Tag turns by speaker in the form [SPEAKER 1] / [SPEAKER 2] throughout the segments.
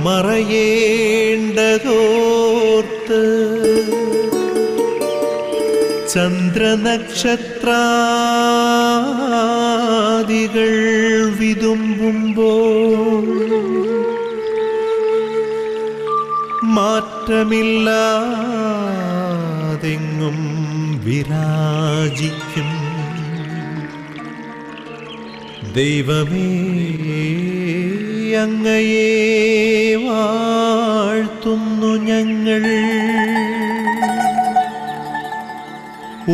[SPEAKER 1] മറയേണ്ടതോർത്ത് ചന്ദ്രനക്ഷത്രാദികൾ വിതുമ്പുമ്പോൾ മാറ്റമില്ലാതെങ്ങും വിരാജിക്കും ദൈവമേ, അങ്ങയെ വാഴ്ത്തുന്നു ഞങ്ങൾ.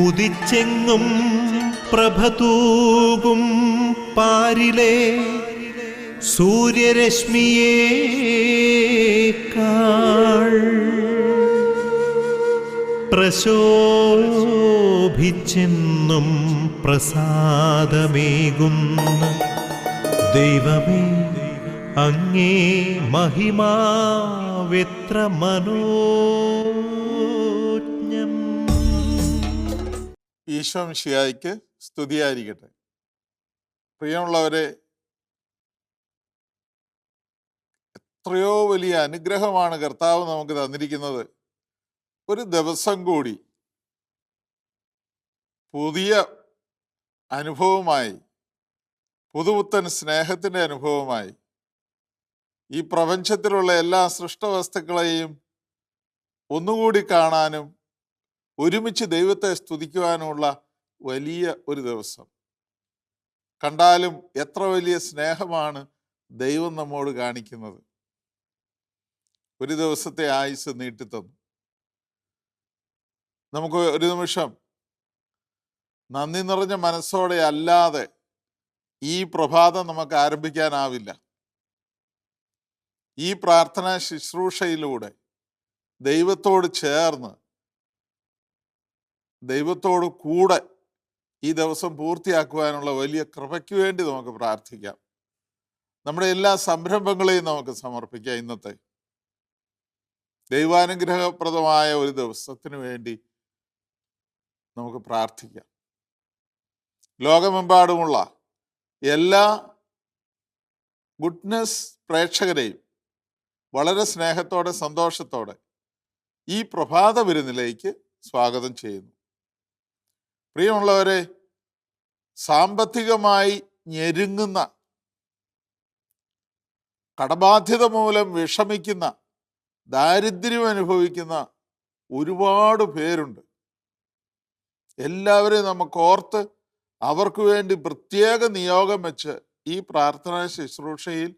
[SPEAKER 1] ഉദിച്ചെങ്ങും പ്രഭതൂകും പാരിലെ സൂര്യരശ്മിയേക്കാൾ പ്രശോഭിച്ചെന്നും പ്രസാദമേകുന്ന ദൈവമേ, അങ്ങേ മഹിമാവെത്ര മനോജ്ഞം.
[SPEAKER 2] ഈശോ മിശിഹായ്ക്ക് സ്തുതിയായിരിക്കട്ടെ. പ്രിയമുള്ളവരെ, എത്രയോ വലിയ അനുഗ്രഹമാണ് കർത്താവ് നമുക്ക് തന്നിരിക്കുന്നത്. ഒരു ദിവസം കൂടി പുതിയ അനുഭവമായി, പുതുപുത്തൻ സ്നേഹത്തിൻ്റെ അനുഭവമായി ഈ പ്രപഞ്ചത്തിലുള്ള എല്ലാ സൃഷ്ടവസ്തുക്കളെയും ഒന്നുകൂടി കാണാനും ഒരുമിച്ച് ദൈവത്തെ സ്തുതിക്കുവാനുമുള്ള വലിയ ഒരു ദിവസം. കണ്ടാലും എത്ര വലിയ സ്നേഹമാണ് ദൈവം നമ്മോട് കാണിക്കുന്നത്. ഒരു ദിവസത്തെ ആയുസ് നീട്ടിത്തന്നു. നമുക്ക് ഒരു നിമിഷം നന്ദി നിറഞ്ഞ മനസ്സോടെ അല്ലാതെ ഈ പ്രഭാതം നമുക്ക് ആരംഭിക്കാനാവില്ല. ഈ പ്രാർത്ഥനാ ശുശ്രൂഷയിലൂടെ ദൈവത്തോട് ചേർന്ന്, ദൈവത്തോട് കൂടെ ഈ ദിവസം പൂർത്തിയാക്കുവാനുള്ള വലിയ കൃപയ്ക്ക് വേണ്ടി നമുക്ക് പ്രാർത്ഥിക്കാം. നമ്മുടെ എല്ലാ സംരംഭങ്ങളെയും നമുക്ക് സമർപ്പിക്കാം. ഇന്നത്തെ ദൈവാനുഗ്രഹപ്രദമായ ഒരു ദിവസത്തിന് വേണ്ടി നമുക്ക് പ്രാർത്ഥിക്കാം. ലോകമെമ്പാടുമുള്ള എല്ലാ ഗുഡ്നസ് പ്രേക്ഷകരെയും വളരെ സ്നേഹത്തോടെ സന്തോഷത്തോടെ ഈ പ്രഭാത വിരുന്നിലേക്ക് സ്വാഗതം ചെയ്യുന്നു. പ്രിയമുള്ളവരെ, സാമ്പത്തികമായി ഞെരുങ്ങുന്ന, കടബാധ്യത മൂലം വിഷമിക്കുന്ന, ദാരിദ്ര്യം അനുഭവിക്കുന്ന ഒരുപാട് പേരുണ്ട്. എല്ലാവരെയും നമുക്ക് ഓർത്ത് അവർക്ക് വേണ്ടി പ്രത്യേക നിയോഗം വെച്ച് ഈ പ്രാർത്ഥനാ ശുശ്രൂഷയിൽ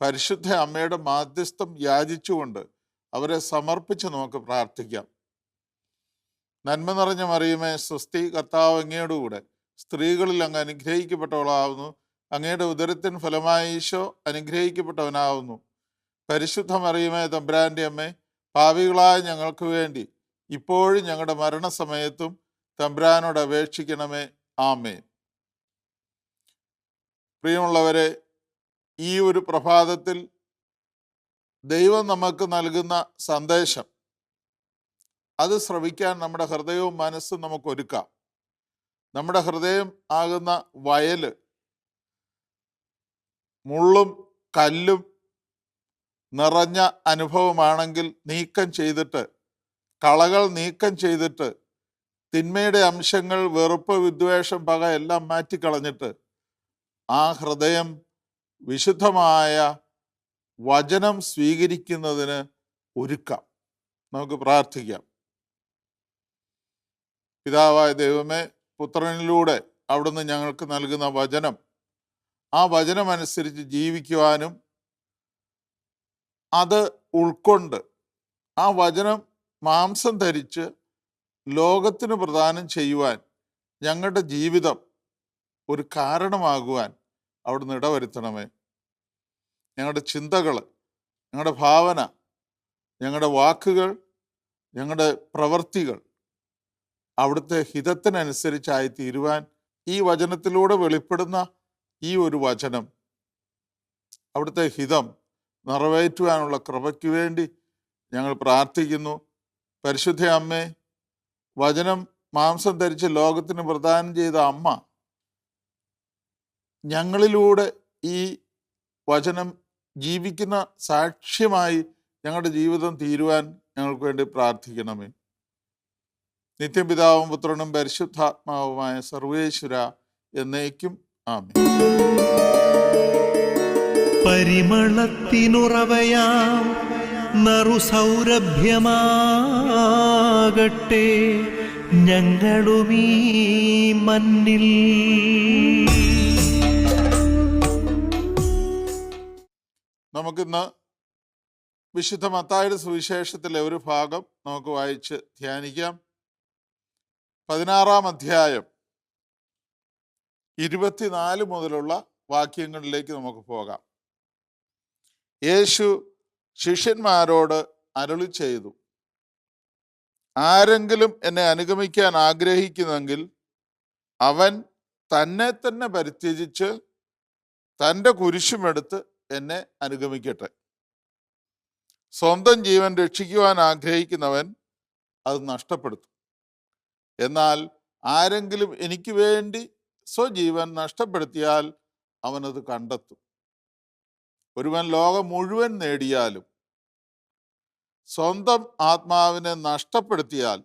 [SPEAKER 2] പരിശുദ്ധ അമ്മയുടെ മാധ്യസ്ഥം യാചിച്ചുകൊണ്ട് അവരെ സമർപ്പിച്ച് നമുക്ക് പ്രാർത്ഥിക്കാം. നന്മ നിറഞ്ഞ മറിയമേ, സ്വസ്തി, കർത്താവ് അങ്ങയോടുകൂടെ സ്ത്രീകളിൽ അങ്ങ് അനുഗ്രഹിക്കപ്പെട്ടവളാവുന്നു. അങ്ങയുടെ ഉദരത്തിൻ ഫലമായ ഈശോ അനുഗ്രഹിക്കപ്പെട്ടവനാവുന്നു. പരിശുദ്ധ മറിയമേ, തമ്പുരാൻ്റെ അമ്മേ, പാപികളായ ഞങ്ങൾക്ക് വേണ്ടി ഇപ്പോഴും ഞങ്ങളുടെ മരണസമയത്തും തമ്പുരാനോട് അപേക്ഷിക്കണമേ. ആമേൻ. പ്രിയമുള്ളവരെ, ഈ ഒരു പ്രഭാതത്തിൽ ദൈവം നമുക്ക് നൽകുന്ന സന്ദേശം, അത് ശ്രവിക്കാൻ നമ്മുടെ ഹൃദയവും മനസ്സും നമുക്ക് ഒരുക്കാം. നമ്മുടെ ഹൃദയം ആകുന്ന വയല് മുള്ളും കല്ലും നിറഞ്ഞ അനുഭവമാണെങ്കിൽ നീക്കം ചെയ്തിട്ട്, കളകൾ നീക്കം ചെയ്തിട്ട്, തിന്മയുടെ അംശങ്ങൾ, വെറുപ്പ്, വിദ്വേഷം, പക എല്ലാം മാറ്റിക്കളഞ്ഞിട്ട് ആ ഹൃദയം വിശുദ്ധമായ വചനം സ്വീകരിക്കുന്നതിന് ഒരുക്കാം. നമുക്ക് പ്രാർത്ഥിക്കാം. പിതാവായ ദൈവമേ, പുത്രനിലൂടെ അവിടുന്ന് ഞങ്ങൾക്ക് നൽകുന്ന വചനം, ആ വചനമനുസരിച്ച് ജീവിക്കുവാനും അത് ഉൾക്കൊണ്ട് ആ വചനം മാംസം ധരിച്ച് ലോകത്തിന് പ്രദാനം ചെയ്യുവാൻ ഞങ്ങളുടെ ജീവിതം ഒരു കാരണമാകുവാൻ അവിടുന്ന് ഇടവരുത്തണമേ. ഞങ്ങളുടെ ചിന്തകൾ, ഞങ്ങളുടെ ഭാവന, ഞങ്ങളുടെ വാക്കുകൾ, ഞങ്ങളുടെ പ്രവൃത്തികൾ അവിടുത്തെ ഹിതത്തിനനുസരിച്ചായി തീരുവാൻ ഈ വചനത്തിലൂടെ വെളിപ്പെടുന്ന ഈ ഒരു വചനം, അവിടുത്തെ ഹിതം നിറവേറ്റുവാനുള്ള കൃപയ്ക്ക് വേണ്ടി ഞങ്ങൾ പ്രാർത്ഥിക്കുന്നു. പരിശുദ്ധ അമ്മേ, വചനം മാംസം ധരിച്ച് ലോകത്തിന് പ്രദാനം ചെയ്ത അമ്മ ഞങ്ങളിലൂടെ ഈ വചനം ജീവിക്കുന്ന സാക്ഷ്യമായി ഞങ്ങളുടെ ജീവിതം തീരുവാൻ ഞങ്ങൾക്ക് വേണ്ടി പ്രാർത്ഥിക്കണമേ. നിത്യം പിതാവും പുത്രനും പരിശുദ്ധാത്മാവുമായ സർവേശ്വര എന്നേക്കും ആമേൻ.
[SPEAKER 1] പരിമളത്തിനുറവയാം നറുസൗരഭ്യമാകട്ടെ ഞങ്ങളുമീ മണ്ണിൽ.
[SPEAKER 2] നമുക്കിന്ന് വിശുദ്ധ മത്തായിയുടെ സുവിശേഷത്തിലെ ഒരു ഭാഗം നമുക്ക് വായിച്ച് ധ്യാനിക്കാം. 16-ാം അധ്യായം 24 മുതലുള്ള വാക്യങ്ങളിലേക്ക് നമുക്ക് പോകാം. യേശു ശിഷ്യന്മാരോട് അരുളി ചെയ്തു, ആരെങ്കിലും എന്നെ അനുഗമിക്കാൻ ആഗ്രഹിക്കുന്നെങ്കിൽ അവൻ തന്നെ തന്നെ പരിത്യജിച്ച് തൻ്റെ കുരിശുമെടുത്ത് എന്നെ അനുഗമിക്കട്ടെ. സ്വന്തം ജീവൻ രക്ഷിക്കുവാൻ ആഗ്രഹിക്കുന്നവൻ അത് നഷ്ടപ്പെടുത്തും. എന്നാൽ ആരെങ്കിലും എനിക്ക് വേണ്ടി സ്വജീവൻ നഷ്ടപ്പെടുത്തിയാൽ അവനത് കണ്ടെത്തും. ഒരുവൻ ലോകം മുഴുവൻ നേടിയാലും സ്വന്തം ആത്മാവിനെ നഷ്ടപ്പെടുത്തിയാൽ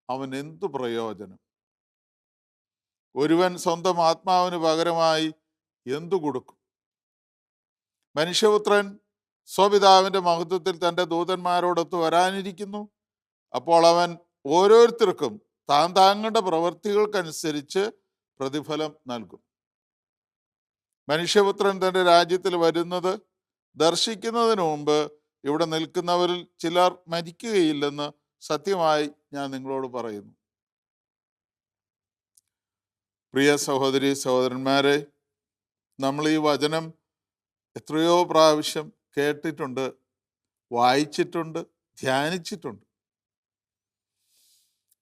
[SPEAKER 2] അവൻ എന്തു പ്രയോജനം? ഒരുവൻ സ്വന്തം ആത്മാവിന് പകരമായി എന്തു കൊടുക്കും? മനുഷ്യപുത്രൻ സ്വപിതാവിൻ്റെ മഹത്വത്തിൽ തൻ്റെ ദൂതന്മാരോടൊത്ത് വരാനിരിക്കുന്നു. അപ്പോൾ അവൻ ഓരോരുത്തർക്കും താങ്കളുടെ പ്രവൃത്തികൾക്കനുസരിച്ച് പ്രതിഫലം നൽകും. മനുഷ്യപുത്രൻ തൻ്റെ രാജ്യത്തിൽ വരുന്നത് ദർശിക്കുന്നതിന് മുമ്പ് ഇവിടെ നിൽക്കുന്നവരിൽ ചിലർ മരിക്കുകയില്ലെന്ന് സത്യമായി ഞാൻ നിങ്ങളോട് പറയുന്നു. പ്രിയ സഹോദരി സഹോദരന്മാരെ, നമ്മൾ ഈ വചനം എത്രയോ പ്രാവശ്യം കേട്ടിട്ടുണ്ട്, വായിച്ചിട്ടുണ്ട്, ധ്യാനിച്ചിട്ടുണ്ട്.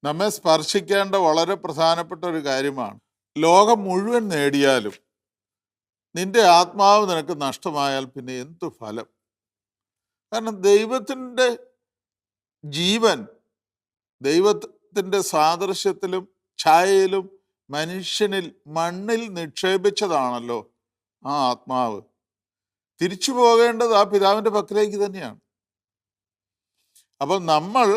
[SPEAKER 2] നമ്മെ സ്പർശിക്കേണ്ട വളരെ പ്രധാനപ്പെട്ട ഒരു കാര്യമാണ്. ലോകം മുഴുവൻ നേടിയാലും നിന്റെ ആത്മാവ് നിനക്ക് നഷ്ടമായാൽ പിന്നെ എന്തു ഫലം? കാരണം ദൈവത്തിൻ്റെ ജീവൻ, ദൈവത്തിൻ്റെ സാദൃശ്യത്തിലും ഛായയിലും മനുഷ്യനിൽ മണ്ണിൽ നിക്ഷേപിച്ചതാണല്ലോ ആ ആത്മാവ്. തിരിച്ചു പോകേണ്ടത് ആ പിതാവിൻ്റെ പക്കലേക്ക് തന്നെയാണ്. അപ്പം നമ്മൾ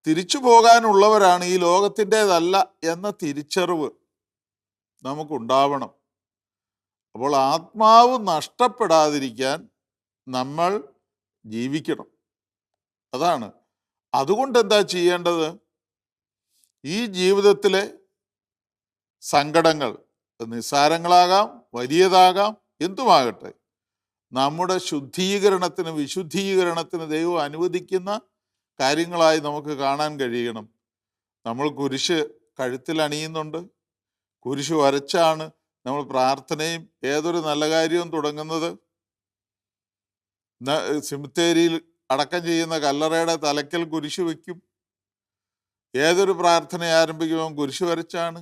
[SPEAKER 2] തിരിച്ചു പോകാനുള്ളവരാണ്, ഈ ലോകത്തിൻ്റെതല്ല എന്ന തിരിച്ചറിവ് നമുക്കുണ്ടാവണം. അപ്പോൾ ആത്മാവ് നഷ്ടപ്പെടാതിരിക്കാൻ നമ്മൾ ജീവിക്കണം. അതാണ്. അതുകൊണ്ട് എന്താ ചെയ്യേണ്ടത്? ഈ ജീവിതത്തിലെ സങ്കടങ്ങൾ നിസ്സാരങ്ങളാകാം, വലിയതാകാം, എന്തുമാകട്ടെ, നമ്മുടെ ശുദ്ധീകരണത്തിന്, വിശുദ്ധീകരണത്തിന് ദൈവം അനുവദിക്കുന്ന കാര്യങ്ങളായി നമുക്ക് കാണാൻ കഴിയണം. നമ്മൾ കുരിശ് കഴുത്തിൽ അണിയുന്നുണ്ട്. കുരിശ് വരച്ചാണ് നമ്മൾ പ്രാർത്ഥനയും ഏതൊരു നല്ല കാര്യവും തുടങ്ങുന്നത്. സിമിത്തേരിയിൽ അടക്കം ചെയ്യുന്ന കല്ലറയുടെ തലയ്ക്കൽ കുരിശ് വയ്ക്കും. ഏതൊരു പ്രാർത്ഥന ആരംഭിക്കുമ്പോൾ കുരിശ് വരച്ചാണ്.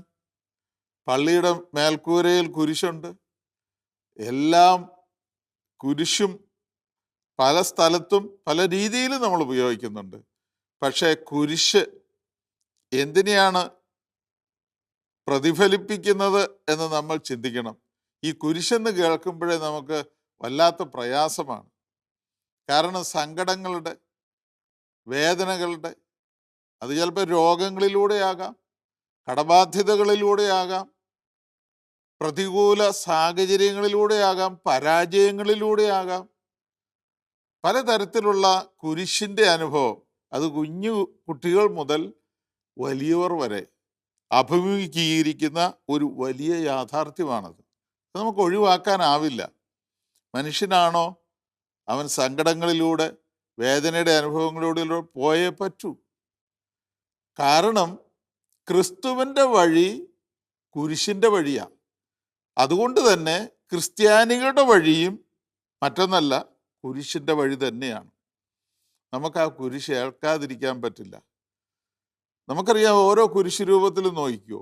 [SPEAKER 2] പള്ളിയുടെ മേൽക്കൂരയിൽ കുരിശുണ്ട്. എല്ലാം കുരിശും പല സ്ഥലത്തും പല രീതിയിലും നമ്മൾ ഉപയോഗിക്കുന്നുണ്ട്. പക്ഷേ കുരിശ് എന്തിനെയാണ് പ്രതിഫലിപ്പിക്കുന്നത് എന്ന് നമ്മൾ ചിന്തിക്കണം. ഈ കുരിശെന്ന് കേൾക്കുമ്പോഴേ നമുക്ക് വല്ലാത്ത പ്രയാസമാണ്. കാരണം സങ്കടങ്ങളുടെ, വേദനകളുടെ, അത് ചിലപ്പോൾ രോഗങ്ങളിലൂടെയാകാം, കടബാധ്യതകളിലൂടെയാകാം, പ്രതികൂല സാഹചര്യങ്ങളിലൂടെയാകാം, പരാജയങ്ങളിലൂടെയാകാം. പലതരത്തിലുള്ള കുരിശിൻ്റെ അനുഭവം അത് കുഞ്ഞു കുട്ടികൾ മുതൽ വലിയവർ വരെ അഭിമുഖീകരിക്കുന്ന ഒരു വലിയ യാഥാർത്ഥ്യമാണത്. അത് നമുക്ക് ഒഴിവാക്കാനാവില്ല. മനുഷ്യനാണോ, അവൻ സങ്കടങ്ങളിലൂടെ, വേദനയുടെ അനുഭവങ്ങളിലൂടെ പോയേ പറ്റൂ. കാരണം ക്രിസ്തുവിൻ്റെ വഴി കുരിശിൻ്റെ വഴിയാണ്. അതുകൊണ്ട് തന്നെ ക്രിസ്ത്യാനികളുടെ വഴിയും മറ്റൊന്നല്ല, കുരിശിൻ്റെ വഴി തന്നെയാണ്. നമുക്ക് ആ കുരിശ് ഏൽക്കാതിരിക്കാൻ പറ്റില്ല. നമുക്കറിയാം, ഓരോ കുരിശ് രൂപത്തിലും നോക്കിക്കോ.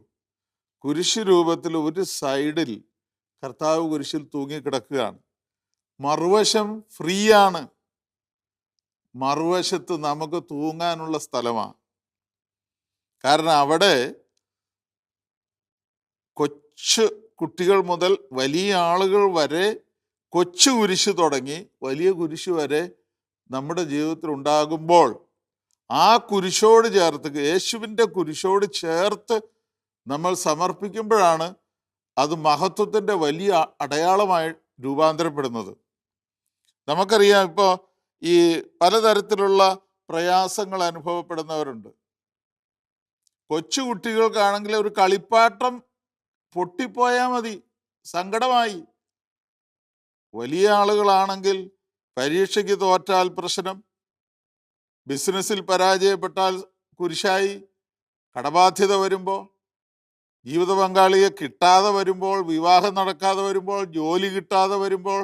[SPEAKER 2] കുരിശ് രൂപത്തിൽ ഒരു സൈഡിൽ കർത്താവ് കുരിശിൽ തൂങ്ങിക്കിടക്കുകയാണ്, മറുവശം ഫ്രീ ആണ്. മറുവശത്ത് നമുക്ക് തൂങ്ങാനുള്ള സ്ഥലമാണ്. കാരണം അവിടെ കൊച്ചു കുട്ടികൾ മുതൽ വലിയ ആളുകൾ വരെ കൊച്ചു കുരിശ് തുടങ്ങി വലിയ കുരിശ് വരെ നമ്മുടെ ജീവിതത്തിൽ ഉണ്ടാകുമ്പോൾ ആ കുരിശോട് ചേർത്ത്, യേശുവിൻ്റെ കുരിശോട് ചേർത്ത് നമ്മൾ സമർപ്പിക്കുമ്പോഴാണ് അത് മഹത്വത്തിൻ്റെ വലിയ അടയാളമായി രൂപാന്തരപ്പെടുന്നത്. നമുക്കറിയാം, ഇപ്പോൾ ഈ പലതരത്തിലുള്ള പ്രയാസങ്ങൾ അനുഭവപ്പെടുന്നവരുണ്ട്. കൊച്ചു കുട്ടികൾക്കാണെങ്കിൽ ഒരു കളിപ്പാട്ടം പൊട്ടിപ്പോയാൽ മതി, സങ്കടമായി. വലിയ ആളുകളാണെങ്കിൽ പരീക്ഷയ്ക്ക് തോറ്റാൽ പ്രശ്നം, ബിസിനസ്സിൽ പരാജയപ്പെട്ടാൽ കുരിശായി, കടബാധ്യത വരുമ്പോൾ, ജീവിത പങ്കാളിയെ കിട്ടാതെ വരുമ്പോൾ, വിവാഹം നടക്കാതെ വരുമ്പോൾ, ജോലി കിട്ടാതെ വരുമ്പോൾ,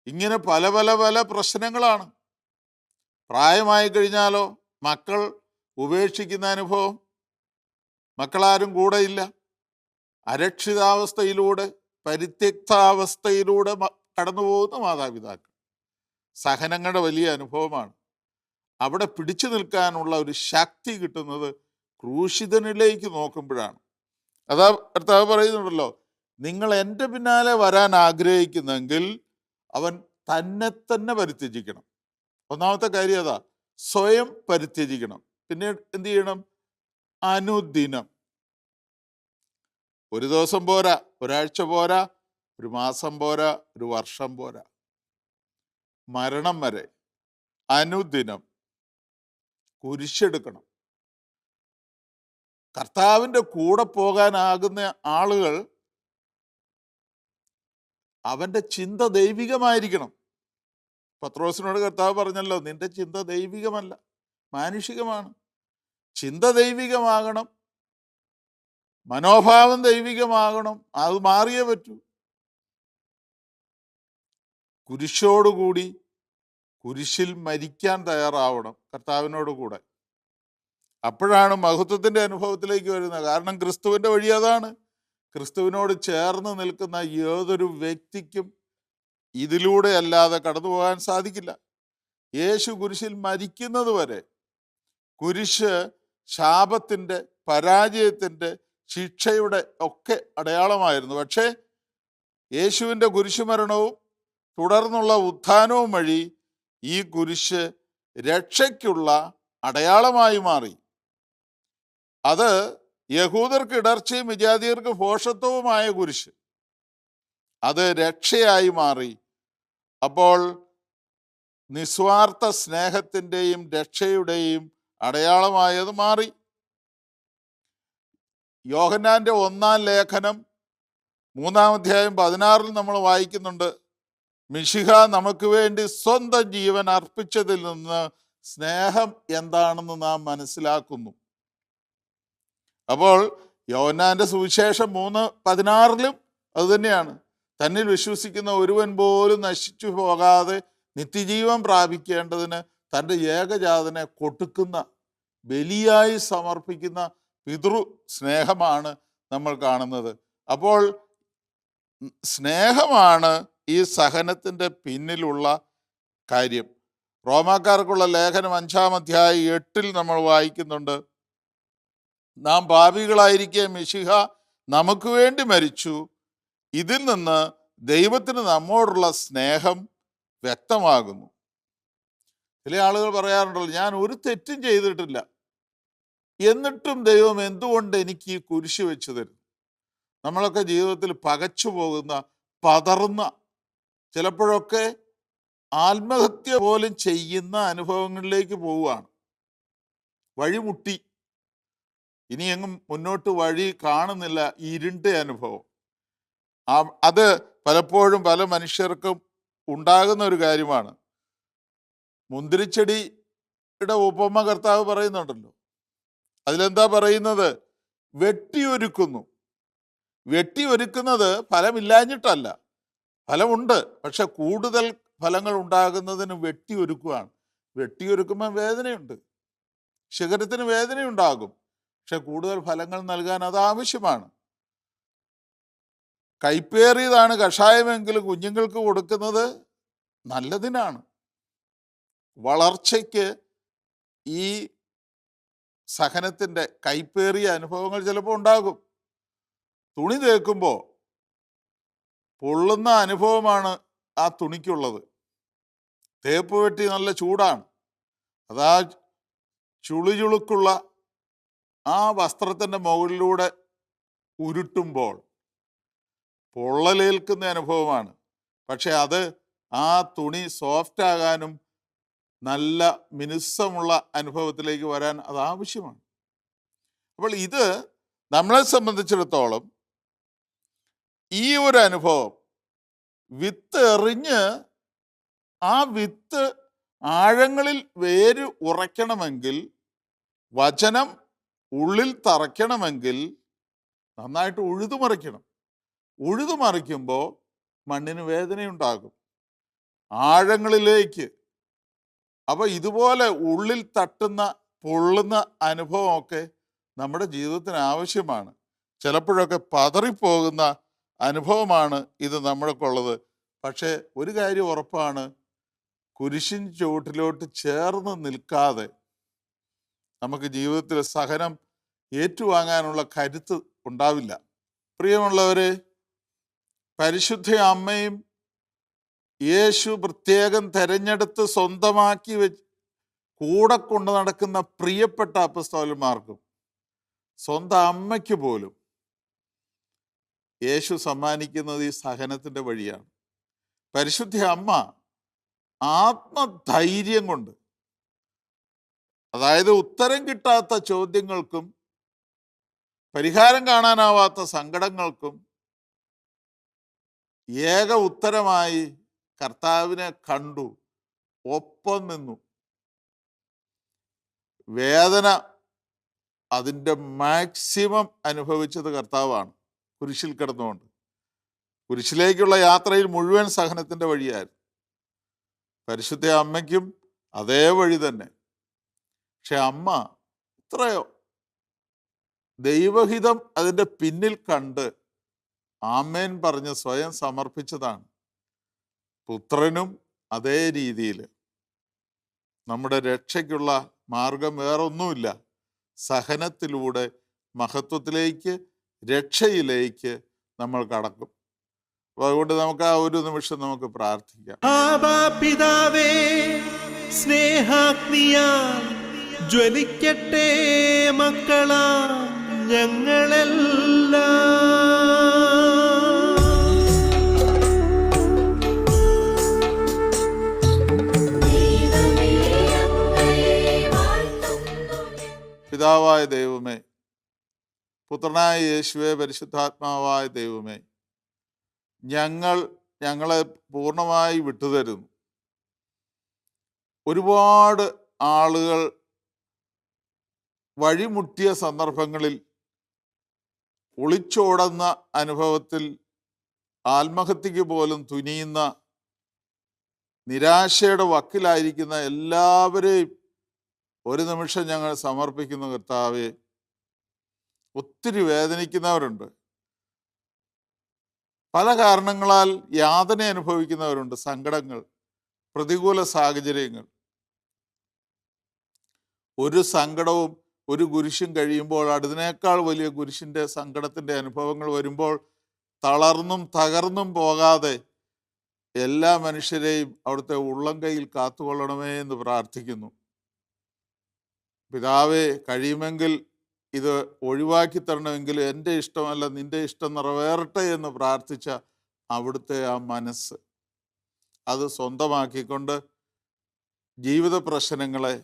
[SPEAKER 2] ഇങ്ങനെ പല പല പല പ്രശ്നങ്ങളാണ്. പ്രായമായി കഴിഞ്ഞാലോ മക്കൾ ഉപേക്ഷിക്കുന്ന അനുഭവം, മക്കളാരും കൂടെയില്ല, അരക്ഷിതാവസ്ഥയിലൂടെ, പരിത്യക്താവസ്ഥയിലൂടെ കടന്നു പോകുന്ന മാതാപിതാക്കൾ, സഹനങ്ങളുടെ വലിയ അനുഭവമാണ്. അവിടെ പിടിച്ചു നിൽക്കാനുള്ള ഒരു ശക്തി കിട്ടുന്നത് ക്രൂശിതനിലേക്ക് നോക്കുമ്പോഴാണ്. അതാ കർത്താവ് പറയുന്നുണ്ടല്ലോ, നിങ്ങൾ എൻ്റെ പിന്നാലെ വരാൻ ആഗ്രഹിക്കുന്നെങ്കിൽ അവൻ തന്നെ തന്നെ പരിത്യജിക്കണം. ഒന്നാമത്തെ കാര്യം അതാ, സ്വയം പരിത്യജിക്കണം. പിന്നെ എന്ത് ചെയ്യണം? അനുദിനം. ഒരു ദിവസം പോരാ, ഒരാഴ്ച പോരാ, ഒരു മാസം പോരാ, ഒരു വർഷം പോരാ, മരണം വരെ അനുദിനം കുരിശെടുക്കണം. കർത്താവിൻ്റെ കൂടെ പോകാനാകുന്ന ആളുകൾ, അവൻ്റെ ചിന്ത ദൈവികമായിരിക്കണം. പത്രോസിനോട് കർത്താവ് പറഞ്ഞല്ലോ, നിന്റെ ചിന്ത ദൈവികമല്ല, മാനുഷികമാണ്. ചിന്ത ദൈവികമാകണം, മനോഭാവം ദൈവികമാകണം. അത് മാറിയേ പറ്റൂ. കുരിശോടുകൂടി കുരിശിൽ മരിക്കാൻ തയ്യാറാവണം കർത്താവിനോട് കൂടെ. അപ്പോഴാണ് മഹത്വത്തിൻ്റെ അനുഭവത്തിലേക്ക് വരുന്നത്. കാരണം ക്രിസ്തുവിൻ്റെ വഴി അതാണ്. ക്രിസ്തുവിനോട് ചേർന്ന് നിൽക്കുന്ന ഏതൊരു വ്യക്തിക്കും ഇതിലൂടെ അല്ലാതെ കടന്നു പോകാൻ സാധിക്കില്ല. യേശു കുരിശിൽ മരിക്കുന്നത് വരെ കുരിശ് ശാപത്തിൻ്റെ, പരാജയത്തിൻ്റെ, ശിക്ഷയുടെ ഒക്കെ അടയാളമായിരുന്നു. പക്ഷേ യേശുവിൻ്റെ കുരിശുമരണവും തുടർന്നുള്ള ഉത്ഥാനവും വഴി ഈ കുരിശ് രക്ഷയ്ക്കുള്ള അടയാളമായി മാറി. അത് യഹൂദർക്ക് ഇടർച്ചയും വിജാതിയർക്ക് ഭോഷത്വവുമായ കുരിശ്, അത് രക്ഷയായി മാറി. അപ്പോൾ നിസ്വാർത്ഥ സ്നേഹത്തിൻ്റെയും രക്ഷയുടെയും അടയാളമായത് മാറി. യോഹന്നാന്റെ 1-ാം ലേഖനം 3-ാം അധ്യായം 16 നമ്മൾ വായിക്കുന്നുണ്ട്, മിശിഹ നമുക്ക് വേണ്ടി സ്വന്തം ജീവൻ അർപ്പിച്ചതിൽ നിന്ന് സ്നേഹം എന്താണെന്ന് നാം മനസ്സിലാക്കുന്നു. അപ്പോൾ യോഹന്നാന്റെ സുവിശേഷം 3:16 അത് തന്നെയാണ്. തന്നിൽ വിശ്വസിക്കുന്ന ഒരുവൻ പോലും നശിച്ചു പോകാതെ നിത്യജീവൻ പ്രാപിക്കേണ്ടതിന് തൻ്റെ ഏകജാതനെ കൊടുക്കുന്ന, ബലിയായി സമർപ്പിക്കുന്ന പിതൃ സ്നേഹമാണ് നമ്മൾ കാണുന്നത്. അപ്പോൾ സ്നേഹമാണ് ഈ സഹനത്തിൻ്റെ പിന്നിലുള്ള കാര്യം. റോമാക്കാർക്കുള്ള ലേഖനം 5-ാം അധ്യായം 8 നമ്മൾ വായിക്കുന്നുണ്ട്, നാം പാപികളായിരിക്കെ മിശിഹ നമുക്ക് വേണ്ടി മരിച്ചു, ഇതിൽ നിന്ന് ദൈവത്തിന് നമ്മോടുള്ള സ്നേഹം വ്യക്തമാകുന്നു. ചില ആളുകൾ പറയാറുണ്ടല്ലോ, ഞാൻ ഒരു തെറ്റും ചെയ്തിട്ടില്ല, എന്നിട്ടും ദൈവം എന്തുകൊണ്ട് എനിക്ക് ഈ കുരിശ് വെച്ച് തരും? നമ്മളൊക്കെ ജീവിതത്തിൽ പകച്ചു പോകുന്ന, പതറുന്ന, ചിലപ്പോഴൊക്കെ ആത്മഹത്യ പോലും ചെയ്യുന്ന അനുഭവങ്ങളിലേക്ക് പോവുകയാണ്. വഴിമുട്ടി, ഇനി എങ്ങും മുന്നോട്ട് വഴി കാണുന്നില്ല, ഇരുണ്ട അനുഭവം. അത് പലപ്പോഴും പല മനുഷ്യർക്കും ഉണ്ടാകുന്ന ഒരു കാര്യമാണ്. മുന്തിരിച്ചെടിയുടെ ഉപമ കർത്താവ് പറയുന്നുണ്ടല്ലോ, അതിലെന്താ പറയുന്നത്? വെട്ടിയൊരുക്കുന്നു. വെട്ടിയൊരുക്കുന്നത് ഫലമില്ലാഞ്ഞിട്ടല്ല, ഫലമുണ്ട്, പക്ഷെ കൂടുതൽ ഫലങ്ങൾ ഉണ്ടാകുന്നതിന് വെട്ടിയൊരുക്കുകയാണ്. വെട്ടിയൊരുക്കുമ്പോൾ വേദനയുണ്ട്, ശിഖരത്തിന് വേദനയുണ്ടാകും, പക്ഷെ കൂടുതൽ ഫലങ്ങൾ നൽകാൻ അത് ആവശ്യമാണ്. കൈപ്പേറിയതാണ് കഷായമെങ്കിലും കുഞ്ഞുങ്ങൾക്ക് കൊടുക്കുന്നത് നല്ലതിനാണ്. വളർച്ചയ്ക്ക് ഈ സഹനത്തിൻ്റെ കൈപ്പേറിയ അനുഭവങ്ങൾ ചിലപ്പോൾ ഉണ്ടാകും. തുണി തേക്കുമ്പോൾ പൊള്ളുന്ന അനുഭവമാണ് ആ തുണിക്കുള്ളത്. തേപ്പ് വെട്ടി നല്ല ചൂടാണ്. അതാ ചുളുചുളുക്കുള്ള ആ വസ്ത്രത്തിൻ്റെ മുകളിലൂടെ ഉരുട്ടുമ്പോൾ പൊള്ളലേൽക്കുന്ന അനുഭവമാണ്. പക്ഷെ അത് ആ തുണി സോഫ്റ്റ് ആകാനും നല്ല മിനുസമുള്ള അനുഭവത്തിലേക്ക് വരാൻ അത് ആവശ്യമാണ്. അപ്പോൾ ഇത് നമ്മളെ സംബന്ധിച്ചിടത്തോളം ഈ ഒരു അനുഭവം വിത്ത് എറിഞ്ഞ് ആ വിത്ത് ആഴങ്ങളിൽ വേര് ഉറയ്ക്കണമെങ്കിൽ, വചനം ഉള്ളിൽ തറയ്ക്കണമെങ്കിൽ നന്നായിട്ട് ഉഴുതുമറിക്കണം. ഉഴുതുമറിക്കുമ്പോൾ മണ്ണിന് വേദനയുണ്ടാകും, ആഴങ്ങളിലേക്ക്. അപ്പോൾ ഇതുപോലെ ഉള്ളിൽ തട്ടുന്ന പൊള്ളുന്ന അനുഭവമൊക്കെ നമ്മുടെ ജീവിതത്തിന് ആവശ്യമാണ്. ചിലപ്പോഴൊക്കെ പതറിപ്പോകുന്ന അനുഭവമാണ് ഇത് നമ്മൾക്കുള്ളത്. പക്ഷേ ഒരു കാര്യം ഉറപ്പാണ്, കുരിശിൻ ചുവട്ടിലോട്ട് ചേർന്ന് നിൽക്കാതെ നമുക്ക് ജീവിതത്തിൽ സഹനം ഏറ്റുവാങ്ങാനുള്ള കരുത്ത് ഉണ്ടാവില്ല. പ്രിയമുള്ളവരെ, പരിശുദ്ധ അമ്മയും യേശു പ്രത്യേകം തെരഞ്ഞെടുത്ത് സ്വന്തമാക്കി കൂടെ കൊണ്ട് നടക്കുന്ന പ്രിയപ്പെട്ട അപ്പസ്തോലന്മാർക്കും സ്വന്തം അമ്മയ്ക്ക് പോലും യേശു സമ്മാനിക്കുന്നത് ഈ സഹനത്തിൻ്റെ വഴിയാണ്. പരിശുദ്ധ അമ്മ ആത്മധൈര്യം കൊണ്ട്, അതായത് ഉത്തരം കിട്ടാത്ത ചോദ്യങ്ങൾക്കും പരിഹാരം കാണാനാവാത്ത സങ്കടങ്ങൾക്കും ഏക ഉത്തരമായി കർത്താവിനെ കണ്ടു, ഒപ്പം നിന്നു. വേദന അതിൻ്റെ മാക്സിമം അനുഭവിച്ചത് കർത്താവാണ്. കുരിശിൽ കിടന്നുകൊണ്ട് കുരിശിലേക്കുള്ള യാത്രയിൽ മുഴുവൻ സഹനത്തിൻ്റെ വഴിയായിരുന്നു. പരിശുദ്ധ അമ്മയ്ക്കും അതേ വഴി തന്നെ. പക്ഷെ അമ്മ ഇത്രയോ ദൈവഹിതം അതിൻ്റെ പിന്നിൽ കണ്ട് ആമേൻ പറഞ്ഞ് സ്വയം സമർപ്പിച്ചതാണ്. പുത്രനും അതേ രീതിയിൽ. നമ്മുടെ രക്ഷയ്ക്കുള്ള മാർഗം വേറൊന്നുമില്ല. സഹനത്തിലൂടെ മഹത്വത്തിലേക്ക്, രക്ഷയിലേക്ക് നമ്മൾ കടക്കും. അപ്പോൾ അതുകൊണ്ട് നമുക്ക് ആ ഒരു നിമിഷം നമുക്ക് പ്രാർത്ഥിക്കാം.
[SPEAKER 1] ആബാ പിതാവേ, സ്നേഹാഗ്നിയാൽ ജ്വലിക്കട്ടെ മക്കളാ ഞങ്ങളെല്ലാം.
[SPEAKER 2] പിതാവായ ദൈവമേ, പുത്രനായ യേശുവേ, പരിശുദ്ധാത്മാവായ ദൈവമേ, ഞങ്ങളെ പൂർണ്ണമായി വിട്ടുതരുന്നു. ഒരുപാട് ആളുകൾ വഴിമുട്ടിയ സന്ദർഭങ്ങളിൽ, ഒളിച്ചോടുന്ന അനുഭവത്തിൽ, ആത്മഹത്യക്ക് പോലും തുനിയുന്ന, നിരാശയുടെ വക്കിലായിരിക്കുന്ന എല്ലാവരെയും ഒരു നിമിഷം ഞങ്ങൾ സമർപ്പിക്കുന്നു കർത്താവേ. ഒത്തിരി വേദനിക്കുന്നവരുണ്ട്, പല കാരണങ്ങളാൽ യാതന അനുഭവിക്കുന്നവരുണ്ട്, സങ്കടങ്ങൾ, പ്രതികൂല സാഹചര്യങ്ങൾ. ഒരു സങ്കടവും ഒരു കുരിശും കഴിയുമ്പോൾ അതിനേക്കാൾ വലിയ കുരിശിൻ്റെ സങ്കടത്തിൻ്റെ അനുഭവങ്ങൾ വരുമ്പോൾ തളർന്നും തകർന്നും പോകാതെ എല്ലാ മനുഷ്യരെയും അവിടുത്തെ ഉള്ളം കയ്യിൽ കാത്തുകൊള്ളണമേ എന്ന് പ്രാർത്ഥിക്കുന്നു. പിതാവേ, കഴിയുമെങ്കിൽ ഇത് ഒഴിവാക്കി തരണമെങ്കിൽ എൻ്റെ ഇഷ്ടമല്ല നിൻ്റെ ഇഷ്ടം നിറവേറട്ടെ എന്ന് പ്രാർത്ഥിച്ച അവിടുത്തെ ആ മനസ്സ്, അത് സ്വന്തമാക്കിക്കൊണ്ട് ജീവിത പ്രശ്നങ്ങളെ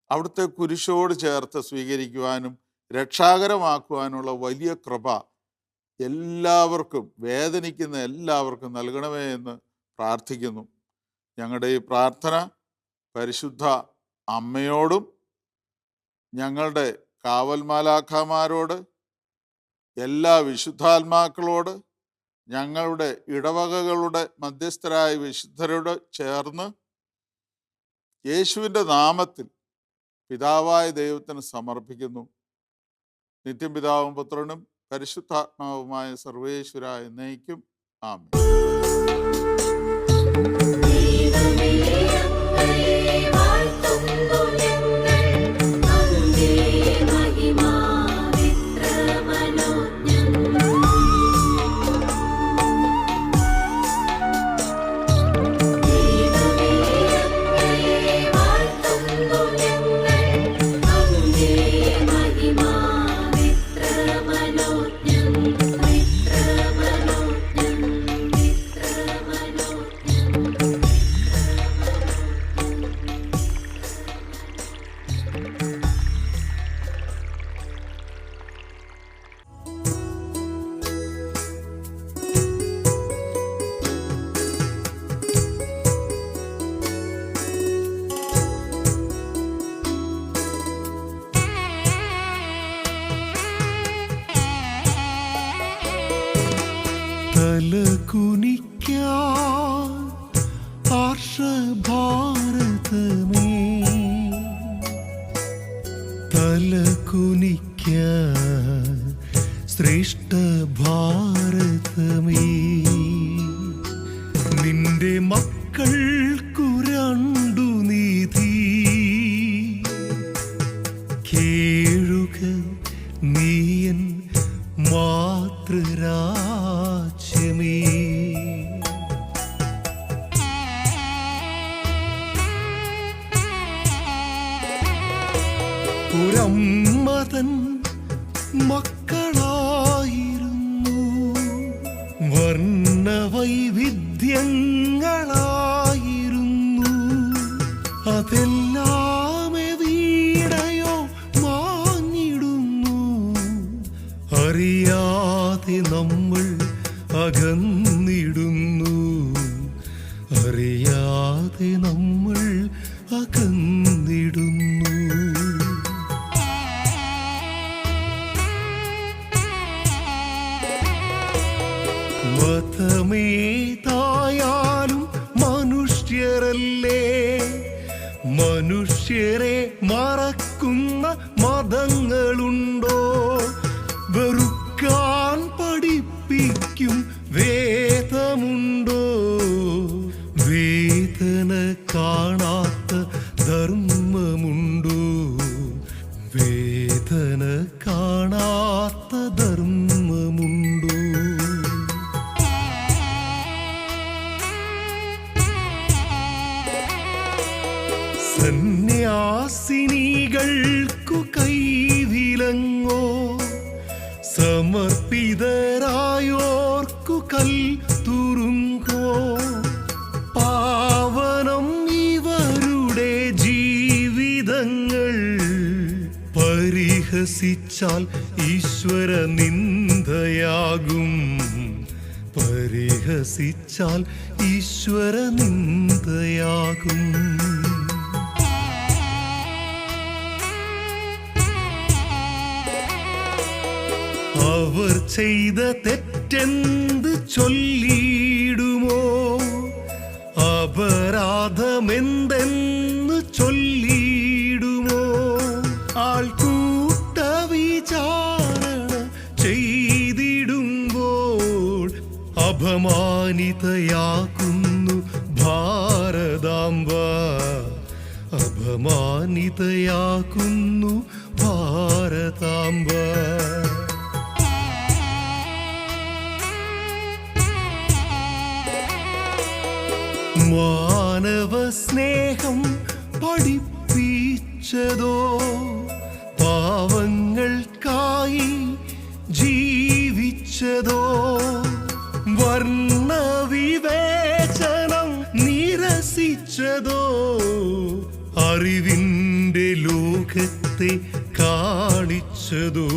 [SPEAKER 2] അവിടുത്തെ കുരിശോട് ചേർത്ത് സ്വീകരിക്കുവാനും രക്ഷാകരമാക്കുവാനുള്ള വലിയ കൃപ എല്ലാവർക്കും, വേദനിക്കുന്ന എല്ലാവർക്കും നൽകണമേ എന്ന് പ്രാർത്ഥിക്കുന്നു. ഞങ്ങളുടെ ഈ പ്രാർത്ഥന പരിശുദ്ധ അമ്മയോടും ഞങ്ങളുടെ കാവൽമാലാഖമാരോട്, എല്ലാ വിശുദ്ധാത്മാക്കളോട്, ഞങ്ങളുടെ ഇടവകകളുടെ മധ്യസ്ഥരായ വിശുദ്ധരോട് ചേർന്ന് യേശുവിൻ്റെ നാമത്തിൽ പിതാവായ ദൈവത്തിന് സമർപ്പിക്കുന്നു. നിത്യം പിതാവും പുത്രനും പരിശുദ്ധാത്മാവുമായ സർവേശ്വര എന്നേക്കും ആമേൻ.
[SPEAKER 1] ഒരമ്മതൻ മക്കളായിരുന്നു. വർണ്ണവൈവിധ്യങ്ങളായിരുന്നു. അതെല്ലാം എവിടെയോ മാഞ്ഞിടുന്നു. അറിയാതെ നമ്മൾ അകന്നിടുന്നു. അറിയാതെ നമ്മൾ അകന്നിടുന്നു. മതമേതായാലും മനുഷ്യരല്ലേ. മനുഷ്യരെ മറക്കുന്ന മതങ്ങളുണ്ടോ? വെറുക്കാൻ പഠിപ്പിക്കും വേദമുണ്ടോ? വേദന കാണാത്ത ധർമ്മമുണ്ടോ? വേദന കാണാത്ത ധർമ്മമുണ്ടോ? സന്യാസിനികൾക്കു കൈവിലങ്ങോ? സമർപ്പിതരായോർക്കു കൽത്തുറുങ്കോ? പാവനം ഇവരുടെ ജീവിതങ്ങൾ. പരിഹസിച്ചാൽ ഈശ്വര നിന്ദയാകും. പരിഹസിച്ചാൽ ഈശ്വര നിന്ദയാകും. അവർ ചെയ്ത തെറ്റെന്ത് ചൊല്ലിയിടുമോ? അപരാധമെന്തെന്ന് ചൊല്ലിയിടുമോ? ആൾക്കൂട്ട വിചാരണ ചെയ്തിടുമ്പോൾ അപമാനിതയാകുന്നു ഭാരതാംബ. അപമാനിതയാകുന്നു ഭാരതാംബ. മാനവ സ്നേഹം പഠിപ്പിച്ചതോ? പാവങ്ങൾക്കായി ജീവിച്ചതോ? വർണ്ണവിവേചനം നിരസിച്ചതോ? അറിവിൻ്റെ ലോകത്തെ കാണിച്ചതോ?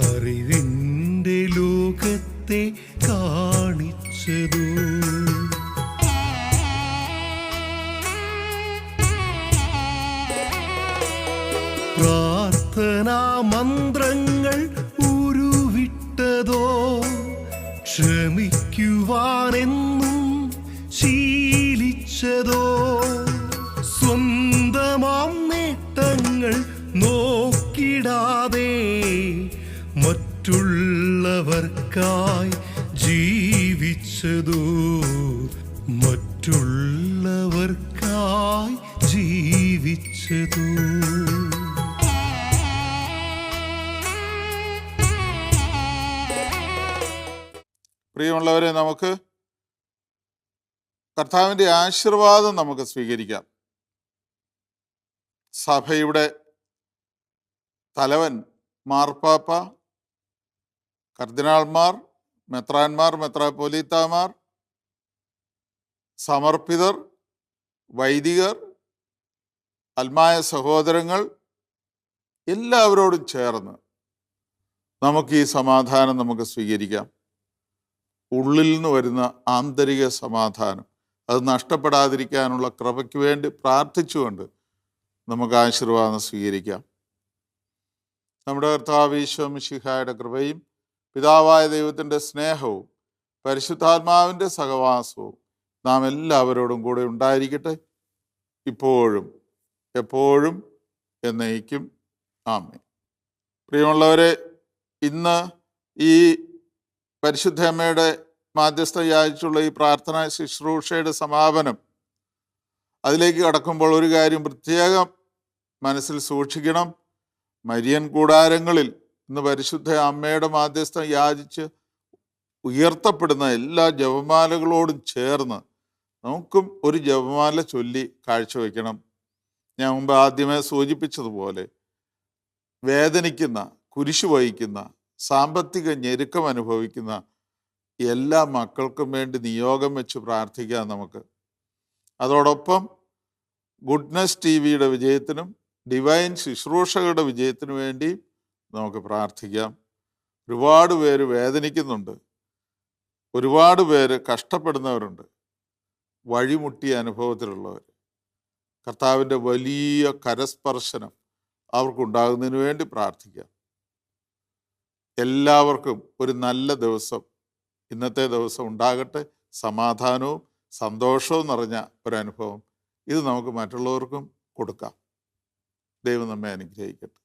[SPEAKER 1] അറിവിൻ്റെ ലോകത്തെ കാണിച്ചതോ? പ്രാർത്ഥനാ മന്ത്രങ്ങൾ ഉരുവിട്ടതോ? ക്ഷമിക്കുവാനെന്നും ശീലിച്ചതോ? സ്വന്തമാം നേട്ടങ്ങൾ നോക്കിടാതെ മറ്റുള്ളവർക്കായി ജീവിച്ചതോ? മറ്റുള്ളവർക്കായി ജീവിച്ചതോ?
[SPEAKER 2] പ്രിയമുള്ളവരെ, നമുക്ക് കർത്താവിൻ്റെ ആശീർവാദം നമുക്ക് സ്വീകരിക്കാം. സഭയുടെ തലവൻ മാർപ്പാപ്പ, കർദിനാൾമാർ, മെത്രാന്മാർ, മെത്രാപ്പൊലീത്താമാർ, സമർപ്പിതർ, വൈദികർ, ആത്മായ സഹോദരങ്ങൾ എല്ലാവരോടും ചേർന്ന് നമുക്ക് ഈ സമാധാനം നമുക്ക് സ്വീകരിക്കാം. ഉള്ളിൽ നിന്ന് വരുന്ന ആന്തരിക സമാധാനം അത് നഷ്ടപ്പെടാതിരിക്കാനുള്ള കൃപയ്ക്ക് വേണ്ടി പ്രാർത്ഥിച്ചുകൊണ്ട് നമുക്ക് ആശീർവാദം സ്വീകരിക്കാം. നമ്മുടെ കർത്താവ് ഈശോ മിശിഹായുടെ കൃപയും പിതാവായ ദൈവത്തിൻ്റെ സ്നേഹവും പരിശുദ്ധാത്മാവിൻ്റെ സഹവാസവും നാം എല്ലാവരോടും കൂടെ ഉണ്ടായിരിക്കട്ടെ, ഇപ്പോഴും എപ്പോഴും എന്നേക്കും. ആമേൻ. പ്രിയമുള്ളവരെ, ഇന്ന് ഈ പരിശുദ്ധ അമ്മയുടെ മാധ്യസ്ഥ യാചിച്ചുള്ള ഈ പ്രാർത്ഥനാ ശുശ്രൂഷയുടെ സമാപനം, അതിലേക്ക് കടക്കുമ്പോൾ ഒരു കാര്യം പ്രത്യേകം മനസ്സിൽ സൂക്ഷിക്കണം. മരിയൻ കൂടാരങ്ങളിൽ ഇന്ന് പരിശുദ്ധ അമ്മയുടെ മാധ്യസ്ഥം യാചിച്ച് ഉയർത്തപ്പെടുന്ന എല്ലാ ജപമാലകളോടും ചേർന്ന് നമുക്കും ഒരു ജപമാല ചൊല്ലി കാഴ്ചവെക്കണം. ഞാൻ മുമ്പ് ആദ്യമേ സൂചിപ്പിച്ചതുപോലെ വേദനിക്കുന്ന, കുരിശു വഹിക്കുന്ന, സാമ്പത്തിക ഞെരുക്കം അനുഭവിക്കുന്ന എല്ലാ മക്കൾക്കും വേണ്ടി നിയോഗം വെച്ച് പ്രാർത്ഥിക്കാം നമുക്ക്. അതോടൊപ്പം ഗുഡ്നസ് ടി വിയുടെ വിജയത്തിനും ഡിവൈൻ ശുശ്രൂഷകളുടെ വിജയത്തിനു വേണ്ടി നമുക്ക് പ്രാർത്ഥിക്കാം. ഒരുപാട് പേര് വേദനിക്കുന്നുണ്ട്, ഒരുപാട് പേര് കഷ്ടപ്പെടുന്നവരുണ്ട്, വഴിമുട്ടിയ അനുഭവത്തിലുള്ളവർ. കർത്താവിൻ്റെ വലിയ കരസ്പർശനം അവർക്കുണ്ടാകുന്നതിന് വേണ്ടി പ്രാർത്ഥിക്കാം. എല്ലാവർക്കും ഒരു നല്ല ദിവസം ഇന്നത്തെ ദിവസം ഉണ്ടാകട്ടെ. സമാധാനവും സന്തോഷവും നിറഞ്ഞ ഒരനുഭവം ഇത് നമുക്ക് മറ്റുള്ളവർക്കും കൊടുക്കാം. ദൈവം നമ്മെ അനുഗ്രഹിക്കട്ടെ.